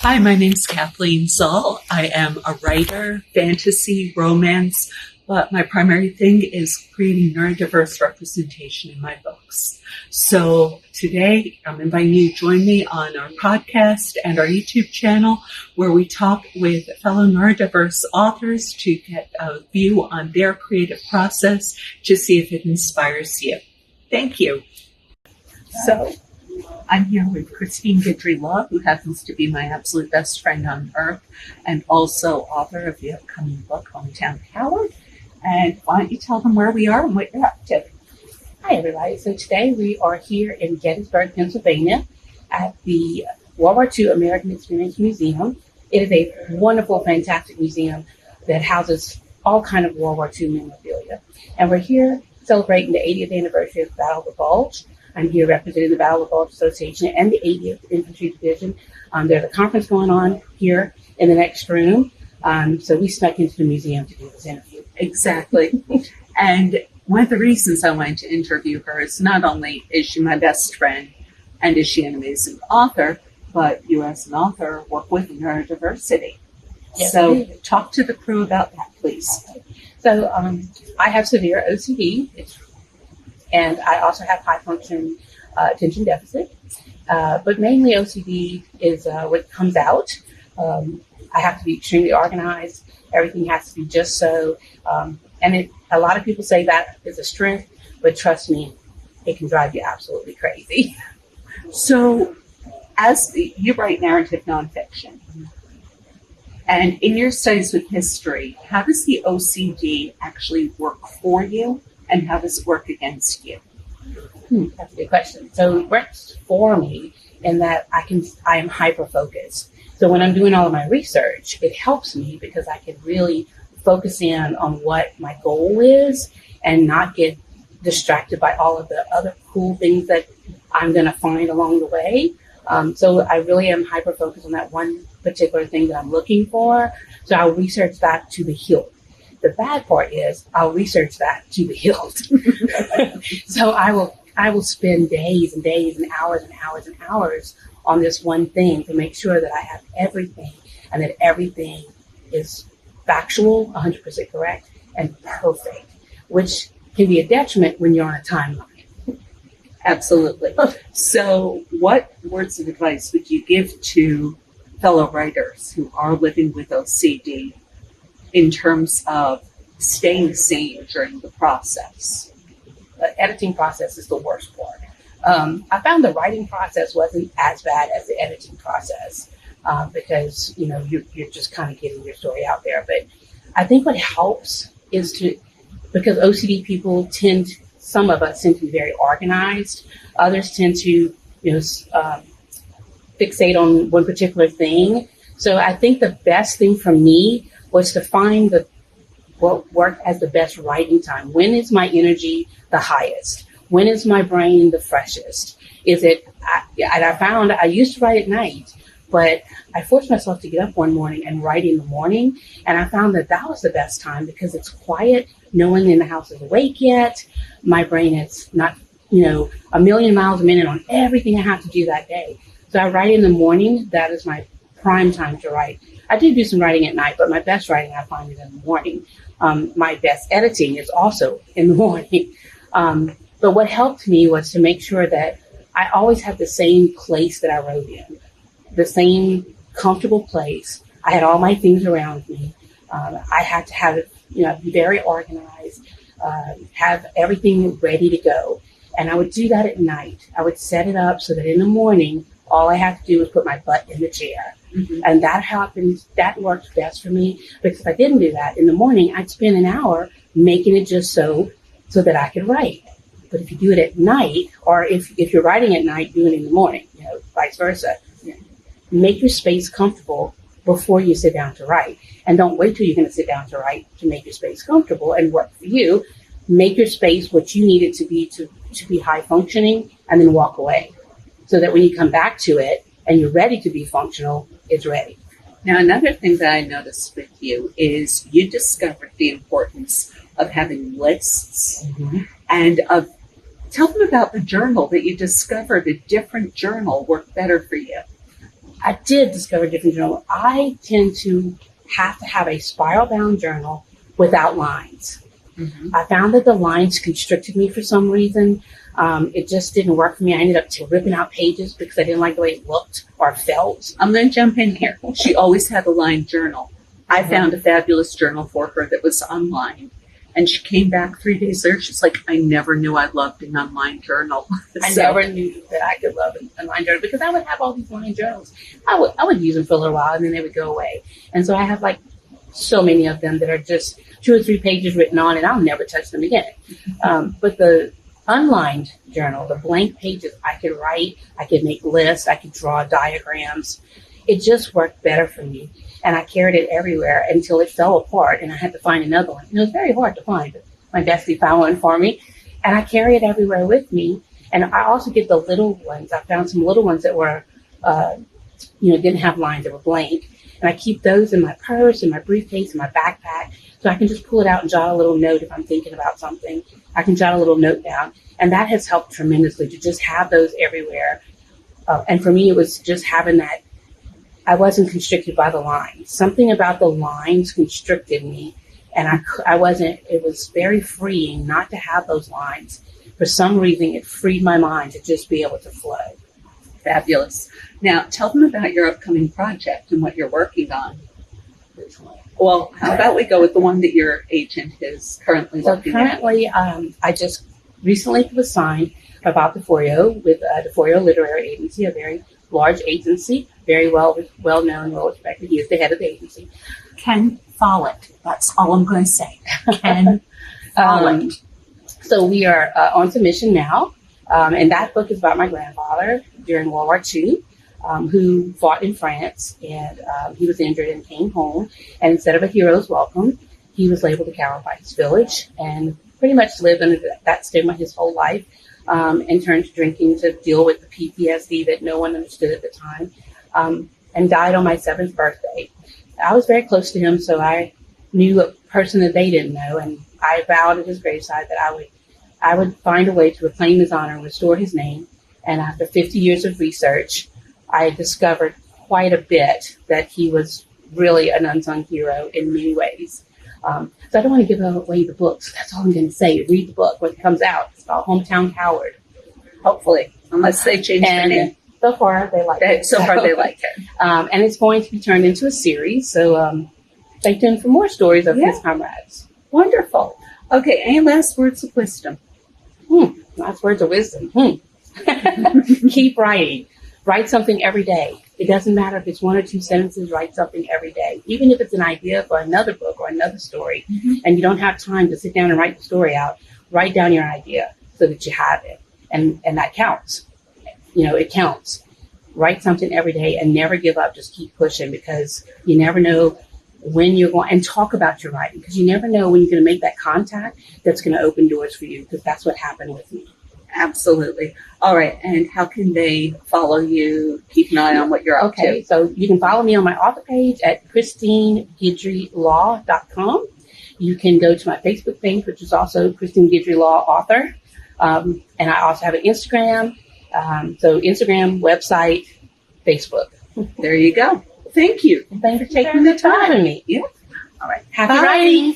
Hi, my name's Kathleen Zoll. I am a writer, fantasy, romance, but my primary thing is creating neurodiverse representation in my books. So today I'm inviting you to join me on our podcast and our YouTube channel where we talk with fellow neurodiverse authors to get a view on their creative process to see if it inspires you. Thank you. So I'm here with Christine Guidry Law, who happens to be my absolute best friend on earth and also author of the upcoming book, Hometown Coward. And why don't you tell them where we are and what you're up to? Hi, everybody. So today we are here in Gettysburg, Pennsylvania at the World War II American Experience Museum. It is a wonderful, fantastic museum that houses all kinds of World War II memorabilia. And we're here celebrating the 80th anniversary of the Battle of the Bulge. I'm here representing the Battle of the Bulge Association and the 80th Infantry Division. There's a conference going on here in the next room. So we snuck into the museum to do this interview. Exactly. And one of the reasons I wanted to interview her is not only is she my best friend and is she an amazing author, but you as an author work with neurodiversity. Yes, so talk to the crew about that, please. So I have severe OCD. And I also have high function attention deficit. But mainly OCD is what comes out. I have to be extremely organized. Everything has to be just so. And a lot of people say that is a strength, but trust me, it can drive you absolutely crazy. So as you write narrative nonfiction, and in your studies with history, how does the OCD actually work for you? And how does it work against you? That's a good question. So it works for me in that I am hyper-focused. So when I'm doing all of my research, it helps me because I can really focus in on what my goal is and not get distracted by all of the other cool things that I'm going to find along the way. So I really am hyper-focused on that one particular thing that I'm looking for. So I'll research that to the hilt. The bad part is I'll research that to the hilt. So I will spend days and days and hours and hours and hours on this one thing to make sure that I have everything and that everything is factual, 100% correct, and perfect, which can be a detriment when you're on a timeline. Absolutely. So what words of advice would you give to fellow writers who are living with OCD in terms of staying sane during the process? The editing process is the worst part. I found the writing process wasn't as bad as the editing process because, you're just kind of getting your story out there. But I think what helps is because OCD people some of us tend to be very organized. Others tend to, fixate on one particular thing. So I think the best thing for me was to find what worked as the best writing time. When is my energy the highest? When is my brain the freshest? I found I used to write at night, but I forced myself to get up one morning and write in the morning. And I found that was the best time because it's quiet. No one in the house is awake yet. My brain is not, a million miles a minute on everything I have to do that day. So I write in the morning. That is my prime time to write. I do some writing at night, but my best writing I find is in the morning. My best editing is also in the morning. But what helped me was to make sure that I always had the same place that I wrote in, the same comfortable place. I had all my things around me. I had to have it, be very organized, have everything ready to go. And I would do that at night. I would set it up so that in the morning, all I have to do is put my butt in the chair. Mm-hmm. And that worked best for me because if I didn't do that in the morning, I'd spend an hour making it just so that I could write. But if you do it at night, or if you're writing at night, do it in the morning, vice versa. Make your space comfortable before you sit down to write. And don't wait till you're going to sit down to write to make your space comfortable and work for you. Make your space what you need it to be high functioning, and then walk away. So that when you come back to it and you're ready to be functional, it's ready. Now, another thing that I noticed with you is you discovered the importance of having lists and of tell them about the journal that you discovered a different journal worked better for you. I did discover a different journal. I tend to have a spiral-bound journal without lines. Mm-hmm. I found that the lines constricted me for some reason. It just didn't work for me. I ended up ripping out pages because I didn't like the way it looked or felt. I'm going to jump in here. She always had a lined journal. I found a fabulous journal for her that was unlined. And she came back 3 days later. She's like, I never knew I loved an unlined journal. I never knew that I could love an unlined journal because I would have all these lined journals. I would use them for a little while and then they would go away. And so I have like so many of them that are just 2 or 3 pages written on, and I'll never touch them again. But the unlined journal, the blank pages, I could write, I could make lists, I could draw diagrams. It just worked better for me. And I carried it everywhere until it fell apart and I had to find another one. And it was very hard to find, but my bestie found one for me. And I carry it everywhere with me. And I also get the little ones. I found some little ones that were, didn't have lines, that were blank. And I keep those in my purse, in my briefcase, in my backpack. So I can just pull it out and jot a little note if I'm thinking about something. I can jot a little note down. And that has helped tremendously to just have those everywhere. And for me, it was just having that. I wasn't constricted by the lines. Something about the lines constricted me. And I wasn't, it was very freeing not to have those lines. For some reason, it freed my mind to just be able to flow. Fabulous. Now, tell them about your upcoming project and what you're working on. Well, how about we go with the one that your agent is currently working on? Currently, I just recently was signed by Bob Diforio with D4EO Literary Agency, a very large agency, very well known, well respected. He is the head of the agency. Ken Follett. That's all I'm going to say. Ken Follett. So we are on submission now, and that book is about my grandfather during World War II, who fought in France, and he was injured and came home. And instead of a hero's welcome, he was labeled a coward by his village, and pretty much lived under that stigma his whole life. And turned to drinking to deal with the PTSD that no one understood at the time, and died on my 7th birthday. I was very close to him, so I knew a person that they didn't know, and I vowed at his graveside that I would find a way to reclaim his honor and restore his name. And after 50 years of research, I discovered quite a bit that he was really an unsung hero in many ways. So I don't want to give away the books. That's all I'm going to say. Read the book when it comes out. It's called Hometown Coward. Hopefully. Unless they change the name. So far, they like it. So far, they like it. And it's going to be turned into a series. So stay tuned for more stories of his comrades. Wonderful. Okay. Any last words of wisdom? Last words of wisdom. Keep writing. Write something every day. It doesn't matter if it's 1 or 2 sentences, write something every day. Even if it's an idea for another book or another story, and you don't have time to sit down and write the story out, write down your idea so that you have it. And that counts. It counts. Write something every day and never give up. Just keep pushing, because you never know when you're going, and talk about your writing, because you never know when you're going to make that contact that's going to open doors for you, because that's what happened with me. Absolutely. All right. And how can they follow you? Keep an eye on what you're up to. Okay. So you can follow me on my author page at ChristineGuidryLaw.com. You can go to my Facebook page, which is also Christine Guidry Law Author. And I also have an Instagram. So Instagram, website, Facebook. There you go. Thank you. Thank you for taking the time with me. Yeah. All right. Happy writing.